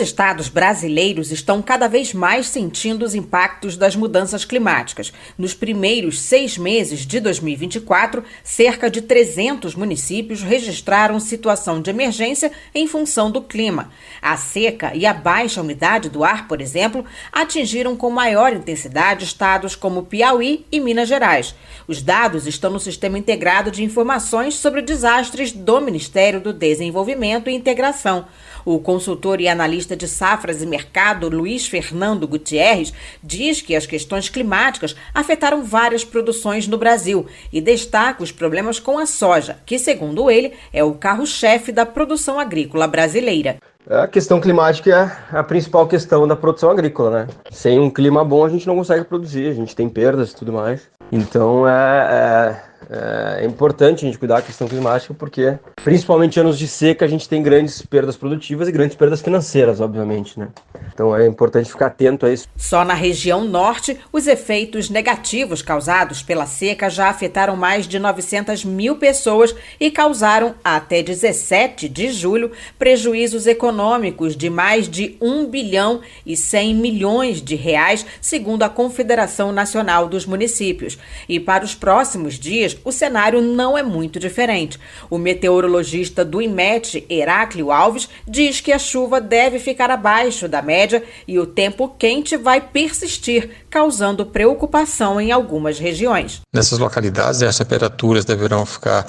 Estados brasileiros estão cada vez mais sentindo os impactos das mudanças climáticas. Nos primeiros 6 meses de 2024, cerca de 300 municípios registraram situação de emergência em função do clima. A seca e a baixa umidade do ar, por exemplo, atingiram com maior intensidade estados como Piauí e Minas Gerais. Os dados estão no Sistema Integrado de Informações sobre Desastres do Ministério do Desenvolvimento e Integração. O consultor e analista de safras e mercado, Luiz Fernando Gutierrez, diz que as questões climáticas afetaram várias produções no Brasil e destaca os problemas com a soja, que, segundo ele, é o carro-chefe da produção agrícola brasileira. A questão climática é a principal questão da produção agrícola, né? Sem um clima bom a gente não consegue produzir, a gente tem perdas e tudo mais. Então é importante a gente cuidar da questão climática porque, principalmente em anos de seca, a gente tem grandes perdas produtivas e grandes perdas financeiras, obviamente, né? Então é importante ficar atento a isso. Só na região norte, os efeitos negativos causados pela seca já afetaram mais de 900 mil pessoas e causaram, até 17 de julho, prejuízos econômicos de mais de 1 bilhão e 100 milhões de reais, segundo a Confederação Nacional dos Municípios. E para os próximos dias, o cenário não é muito diferente. O meteorologista do IMET, Heráclio Alves, diz que a chuva deve ficar abaixo da média e o tempo quente vai persistir, causando preocupação em algumas regiões. Nessas localidades, as temperaturas deverão ficar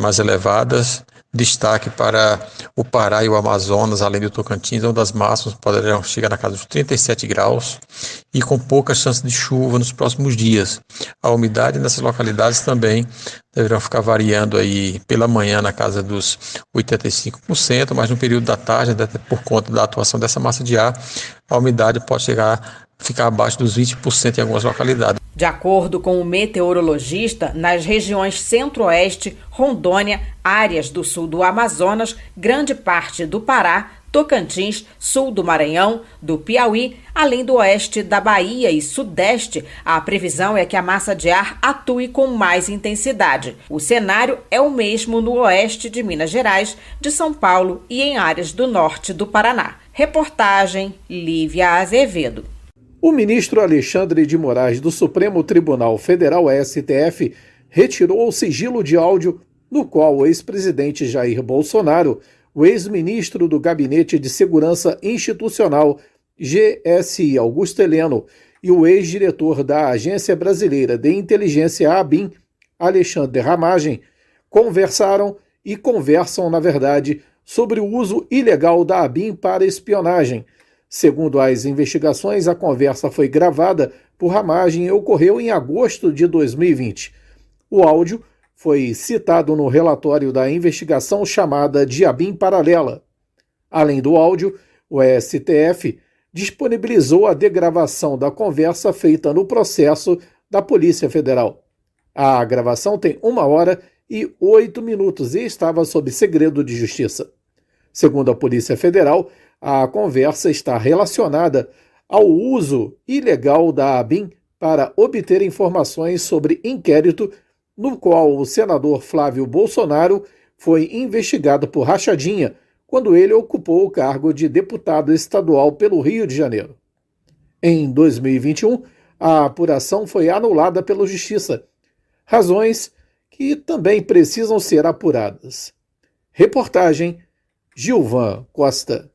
mais elevadas. Destaque para o Pará e o Amazonas, além do Tocantins, onde as máximas poderão chegar na casa dos 37 graus e com pouca chance de chuva nos próximos dias. A umidade nessas localidades também deverão ficar variando aí pela manhã na casa dos 85%, mas no período da tarde, por conta da atuação dessa massa de ar, a umidade pode ficar abaixo dos 20% em algumas localidades. De acordo com o meteorologista, nas regiões Centro-Oeste, Rondônia, áreas do sul do Amazonas, grande parte do Pará, Tocantins, sul do Maranhão, do Piauí, além do oeste da Bahia e sudeste, a previsão é que a massa de ar atue com mais intensidade. O cenário é o mesmo no oeste de Minas Gerais, de São Paulo e em áreas do norte do Paraná. Reportagem Lívia Azevedo. O ministro Alexandre de Moraes do Supremo Tribunal Federal, STF, retirou o sigilo de áudio no qual o ex-presidente Jair Bolsonaro, o ex-ministro do Gabinete de Segurança Institucional, GSI Augusto Heleno, e o ex-diretor da Agência Brasileira de Inteligência, ABIN, Alexandre Ramagem, conversaram e conversam, na verdade, sobre o uso ilegal da ABIN para espionagem. Segundo as investigações, a conversa foi gravada por Ramagem e ocorreu em agosto de 2020. O áudio foi citado no relatório da investigação chamada de ABIN Paralela. Além do áudio, o STF disponibilizou a degravação da conversa feita no processo da Polícia Federal. A gravação tem 1 hora e 8 minutos e estava sob segredo de justiça. Segundo a Polícia Federal, a conversa está relacionada ao uso ilegal da ABIN para obter informações sobre inquérito no qual o senador Flávio Bolsonaro foi investigado por rachadinha quando ele ocupou o cargo de deputado estadual pelo Rio de Janeiro. Em 2021, a apuração foi anulada pela Justiça, razões que também precisam ser apuradas. Reportagem Gilvan Costa.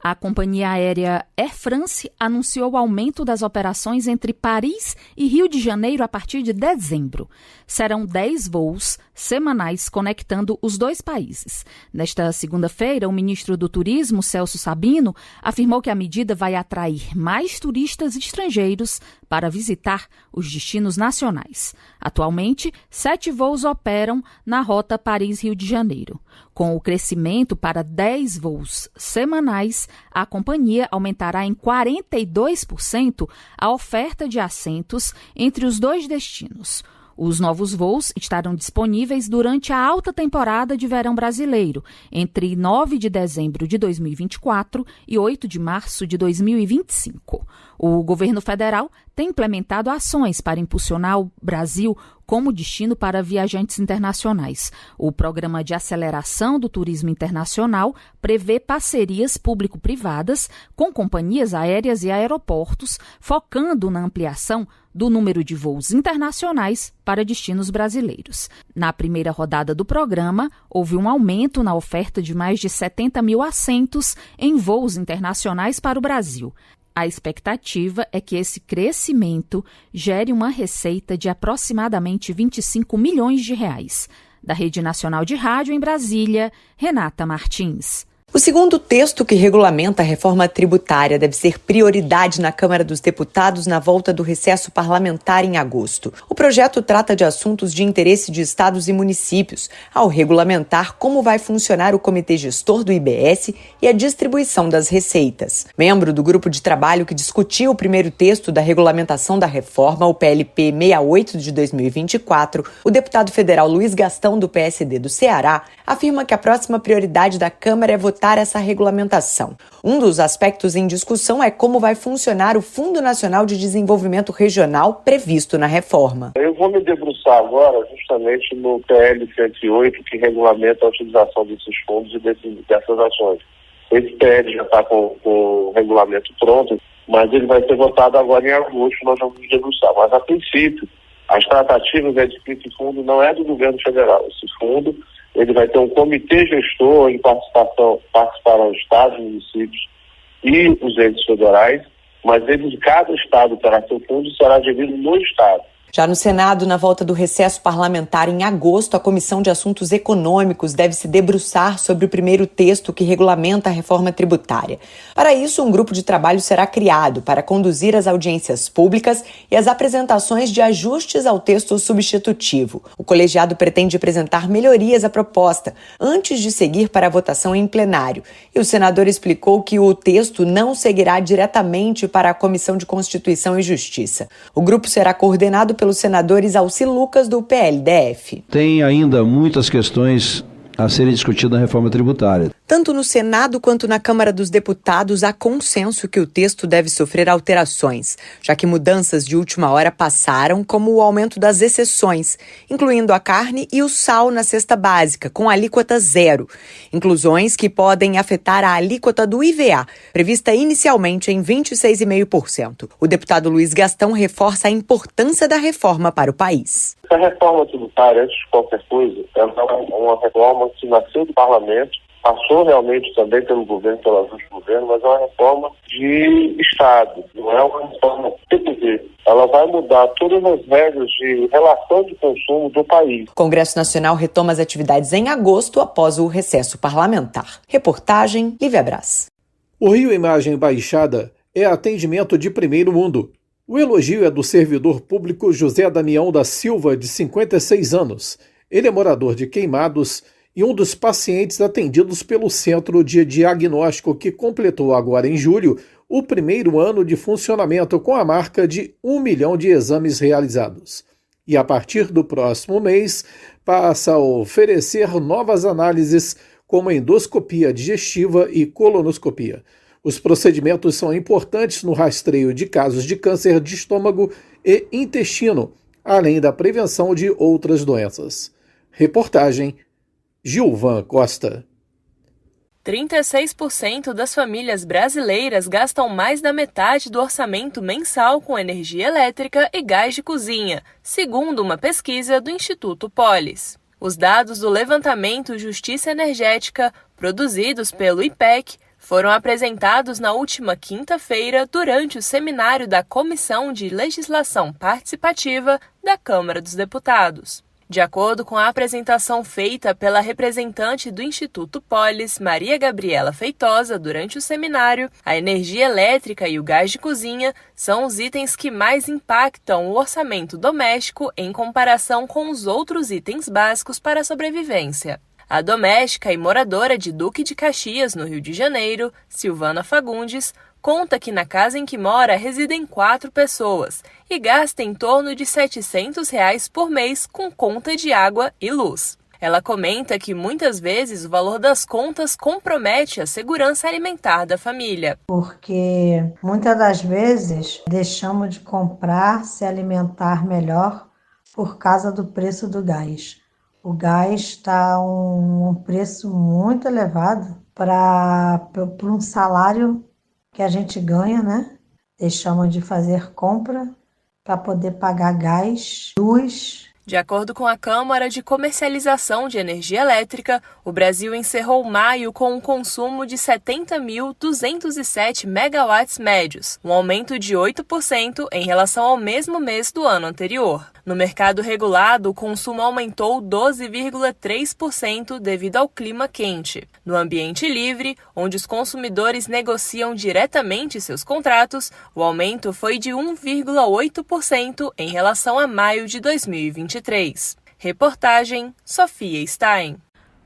A companhia aérea Air France anunciou o aumento das operações entre Paris e Rio de Janeiro a partir de dezembro. Serão 10 voos semanais conectando os dois países. Nesta segunda-feira, o ministro do Turismo, Celso Sabino, afirmou que a medida vai atrair mais turistas estrangeiros para visitar os destinos nacionais. Atualmente, 7 voos operam na rota Paris-Rio de Janeiro. Com o crescimento para 10 voos semanais, a companhia aumentará em 42% a oferta de assentos entre os dois destinos. Os novos voos estarão disponíveis durante a alta temporada de verão brasileiro, entre 9 de dezembro de 2024 e 8 de março de 2025. O governo federal tem implementado ações para impulsionar o Brasil como destino para viajantes internacionais. O Programa de Aceleração do Turismo Internacional prevê parcerias público-privadas com companhias aéreas e aeroportos, focando na ampliação do número de voos internacionais para destinos brasileiros. Na primeira rodada do programa, houve um aumento na oferta de mais de 70 mil assentos em voos internacionais para o Brasil. A expectativa é que esse crescimento gere uma receita de aproximadamente 25 milhões de reais. Da Rede Nacional de Rádio em Brasília, Renata Martins. O segundo texto que regulamenta a reforma tributária deve ser prioridade na Câmara dos Deputados na volta do recesso parlamentar em agosto. O projeto trata de assuntos de interesse de estados e municípios, ao regulamentar como vai funcionar o comitê gestor do IBS e a distribuição das receitas. Membro do grupo de trabalho que discutiu o primeiro texto da regulamentação da reforma, o PLP 68 de 2024, o deputado federal Luiz Gastão, do PSD do Ceará, afirma que a próxima prioridade da Câmara é votar essa regulamentação. Um dos aspectos em discussão é como vai funcionar o Fundo Nacional de Desenvolvimento Regional previsto na reforma. Eu vou me debruçar agora justamente no PL 108, que regulamenta a utilização desses fundos e dessas ações. Esse PL já está com o regulamento pronto, mas ele vai ser votado agora em agosto, nós vamos nos debruçar. Mas, a princípio, as tratativas de que esse fundo não é do governo federal. Esse fundo ele vai ter um comitê gestor em participarão estados, municípios e os entes federais, mas cada estado terá seu fundo e será gerido no estado. Já no Senado, na volta do recesso parlamentar em agosto, a Comissão de Assuntos Econômicos deve se debruçar sobre o primeiro texto que regulamenta a reforma tributária. Para isso, um grupo de trabalho será criado para conduzir as audiências públicas e as apresentações de ajustes ao texto substitutivo. O colegiado pretende apresentar melhorias à proposta antes de seguir para a votação em plenário. E o senador explicou que o texto não seguirá diretamente para a Comissão de Constituição e Justiça. O grupo será coordenado pelos senadores Alci Lucas, do PLDF. Tem ainda muitas questões a serem discutidas na reforma tributária. Tanto no Senado quanto na Câmara dos Deputados há consenso que o texto deve sofrer alterações, já que mudanças de última hora passaram, como o aumento das exceções, incluindo a carne e o sal na cesta básica, com alíquota zero. Inclusões que podem afetar a alíquota do IVA, prevista inicialmente em 26,5%. O deputado Luiz Gastão reforça a importância da reforma para o país. A reforma tributária, antes de qualquer coisa, é uma reforma que nasceu do parlamento, passou realmente também pelo governo, pela ajuda do governo, mas é uma reforma de Estado, não é uma reforma PTV. Ela vai mudar todas as regras de relação de consumo do país. O Congresso Nacional retoma as atividades em agosto após o recesso parlamentar. Reportagem Lívia Brás. O Rio Imagem Baixada é atendimento de primeiro mundo. O elogio é do servidor público José Damião da Silva, de 56 anos. Ele é morador de Queimados e um dos pacientes atendidos pelo Centro de Diagnóstico, que completou agora em julho o primeiro ano de funcionamento com a marca de 1 milhão de exames realizados. E a partir do próximo mês passa a oferecer novas análises como endoscopia digestiva e colonoscopia. Os procedimentos são importantes no rastreio de casos de câncer de estômago e intestino, além da prevenção de outras doenças. Reportagem Gilvan Costa. 36% das famílias brasileiras gastam mais da metade do orçamento mensal com energia elétrica e gás de cozinha, segundo uma pesquisa do Instituto Polis. Os dados do levantamento Justiça Energética, produzidos pelo IPEC, foram apresentados na última quinta-feira durante o seminário da Comissão de Legislação Participativa da Câmara dos Deputados. De acordo com a apresentação feita pela representante do Instituto Polis, Maria Gabriela Feitosa, durante o seminário, a energia elétrica e o gás de cozinha são os itens que mais impactam o orçamento doméstico em comparação com os outros itens básicos para a sobrevivência. A doméstica e moradora de Duque de Caxias, no Rio de Janeiro, Silvana Fagundes, conta que na casa em que mora residem 4 pessoas e gasta em torno de R$ 700 por mês com conta de água e luz. Ela comenta que muitas vezes o valor das contas compromete a segurança alimentar da família. Porque muitas das vezes deixamos de comprar, se alimentar melhor por causa do preço do gás. O gás está um preço muito elevado para um salário que a gente ganha, né? Deixamos de fazer compra para poder pagar gás, luz. De acordo com a Câmara de Comercialização de Energia Elétrica, o Brasil encerrou maio com um consumo de 70.207 megawatts médios, um aumento de 8% em relação ao mesmo mês do ano anterior. No mercado regulado, o consumo aumentou 12,3% devido ao clima quente. No ambiente livre, onde os consumidores negociam diretamente seus contratos, o aumento foi de 1,8% em relação a maio de 2023. Reportagem Sofia Stein.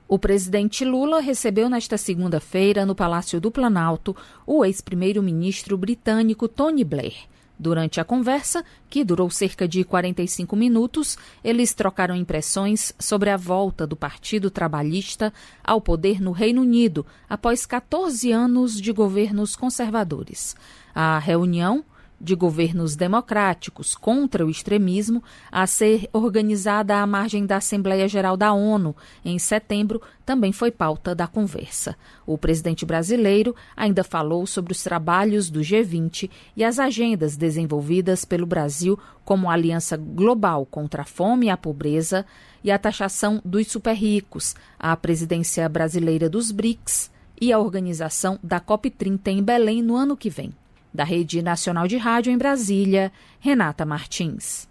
O presidente Lula recebeu nesta segunda-feira, no Palácio do Planalto, o ex-primeiro-ministro britânico Tony Blair. Durante a conversa, que durou cerca de 45 minutos, eles trocaram impressões sobre a volta do Partido Trabalhista ao poder no Reino Unido, após 14 anos de governos conservadores. A reunião de governos democráticos contra o extremismo, a ser organizada à margem da Assembleia Geral da ONU em setembro, também foi pauta da conversa. O presidente brasileiro ainda falou sobre os trabalhos do G20 e as agendas desenvolvidas pelo Brasil, como a Aliança Global contra a Fome e a Pobreza e a taxação dos super-ricos, a presidência brasileira dos BRICS e a organização da COP30 em Belém no ano que vem. Da Rede Nacional de Rádio em Brasília, Renata Martins.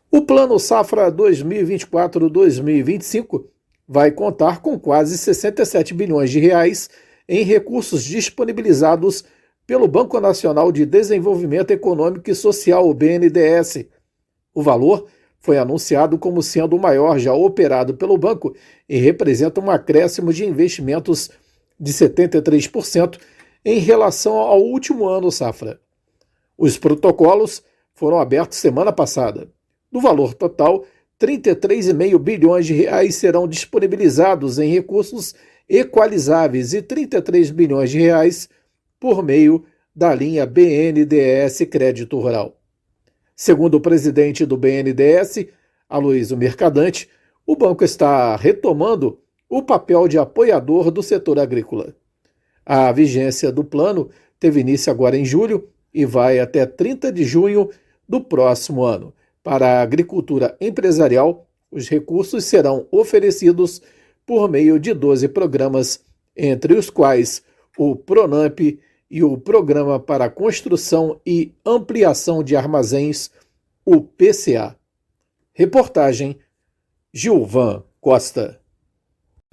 O Plano Safra 2024-2025 vai contar com quase 67 bilhões de reais em recursos disponibilizados pelo Banco Nacional de Desenvolvimento Econômico e Social, o BNDES. O valor foi anunciado como sendo o maior já operado pelo banco e representa um acréscimo de investimentos de 73% em relação ao último ano safra. Os protocolos foram abertos semana passada. Do valor total, 33,5 bilhões de reais serão disponibilizados em recursos equalizáveis e 33 bilhões de reais por meio da linha BNDES Crédito Rural. Segundo o presidente do BNDES, Aloysio Mercadante, o banco está retomando o papel de apoiador do setor agrícola. A vigência do plano teve início agora em julho e vai até 30 de junho do próximo ano. Para a agricultura empresarial, os recursos serão oferecidos por meio de 12 programas, entre os quais o PRONAMP e o Programa para a Construção e Ampliação de Armazéns, o PCA. Reportagem Gilvan Costa.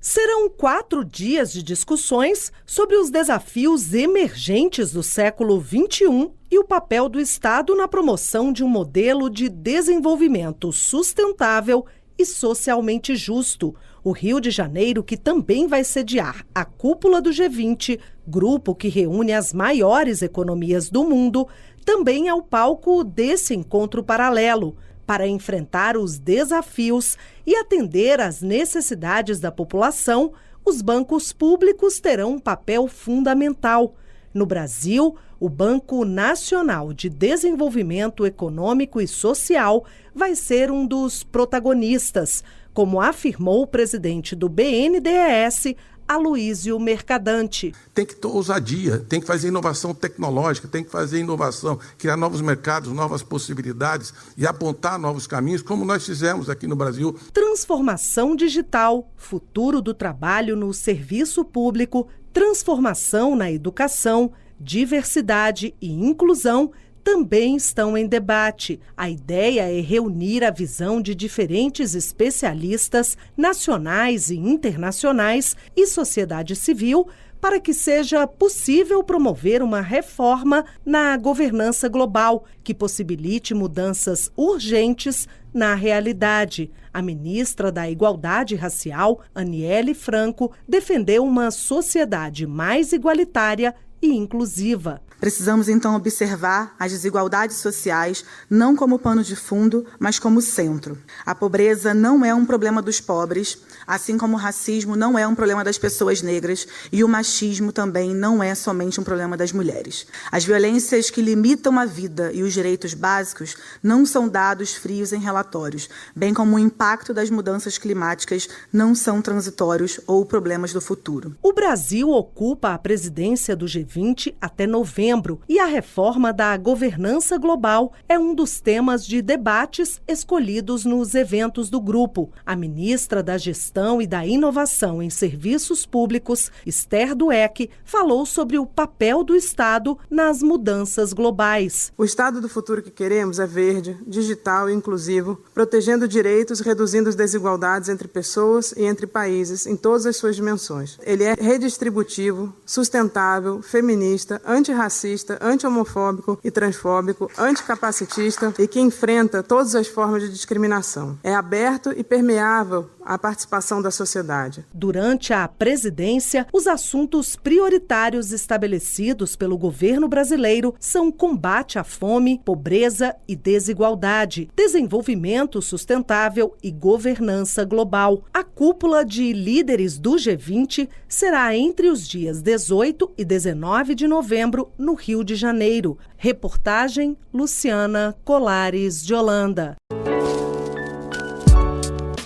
Serão 4 dias de discussões sobre os desafios emergentes do século XXI e o papel do Estado na promoção de um modelo de desenvolvimento sustentável e socialmente justo. O Rio de Janeiro, que também vai sediar a cúpula do G20, grupo que reúne as maiores economias do mundo, também é o palco desse encontro paralelo, para enfrentar os desafios e atender às necessidades da população. Os bancos públicos terão um papel fundamental. No Brasil, o Banco Nacional de Desenvolvimento Econômico e Social vai ser um dos protagonistas, como afirmou o presidente do BNDES, Aloísio Mercadante. Tem que ter ousadia, tem que fazer inovação tecnológica, tem que fazer inovação, criar novos mercados, novas possibilidades e apontar novos caminhos, como nós fizemos aqui no Brasil. Transformação digital, futuro do trabalho no serviço público, transformação na educação, diversidade e inclusão também estão em debate. A ideia é reunir a visão de diferentes especialistas nacionais e internacionais e sociedade civil para que seja possível promover uma reforma na governança global que possibilite mudanças urgentes na realidade. A ministra da Igualdade Racial, Aniele Franco, defendeu uma sociedade mais igualitária e inclusiva. Precisamos, então, observar as desigualdades sociais não como pano de fundo, mas como centro. A pobreza não é um problema dos pobres, assim como o racismo não é um problema das pessoas negras e o machismo também não é somente um problema das mulheres. As violências que limitam a vida e os direitos básicos não são dados frios em relatórios, bem como o impacto das mudanças climáticas não são transitórios ou problemas do futuro. O Brasil ocupa a presidência do G20 até novembro. E a reforma da governança global é um dos temas de debates escolhidos nos eventos do grupo. A ministra da Gestão e da Inovação em Serviços Públicos, Esther Dweck, falou sobre o papel do Estado nas mudanças globais. O Estado do futuro que queremos é verde, digital e inclusivo, protegendo direitos, reduzindo as desigualdades entre pessoas e entre países em todas as suas dimensões. Ele é redistributivo, sustentável, feminista, antirracista, anti-homofóbico e transfóbico, anticapacitista e que enfrenta todas as formas de discriminação. É aberto e permeável à participação da sociedade. Durante a presidência, os assuntos prioritários estabelecidos pelo governo brasileiro são combate à fome, pobreza e desigualdade, desenvolvimento sustentável e governança global. A cúpula de líderes do G20 será entre os dias 18 e 19 de novembro, no Rio de Janeiro. Reportagem Luciana Colares de Holanda.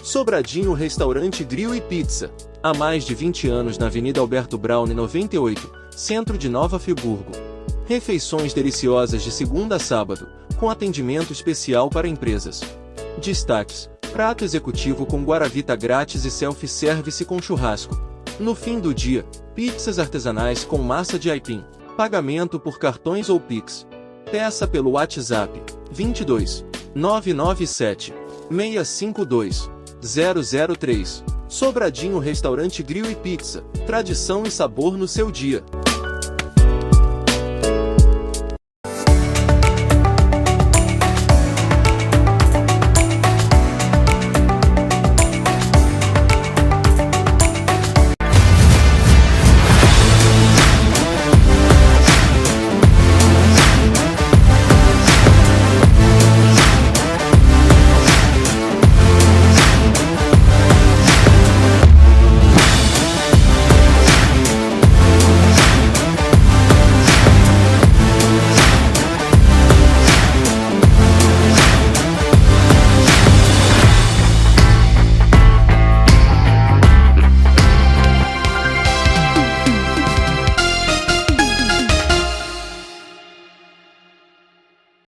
Sobradinho Restaurante Grill e Pizza. Há mais de 20 anos na Avenida Alberto Braune 98, centro de Nova Friburgo. Refeições deliciosas de segunda a sábado, com atendimento especial para empresas. Destaques: prato executivo com guaravita grátis e self-service com churrasco. No fim do dia, pizzas artesanais com massa de aipim. Pagamento por cartões ou Pix. Peça pelo WhatsApp 22 997 652 003. Sobradinho Restaurante Grill e Pizza. Tradição e sabor no seu dia.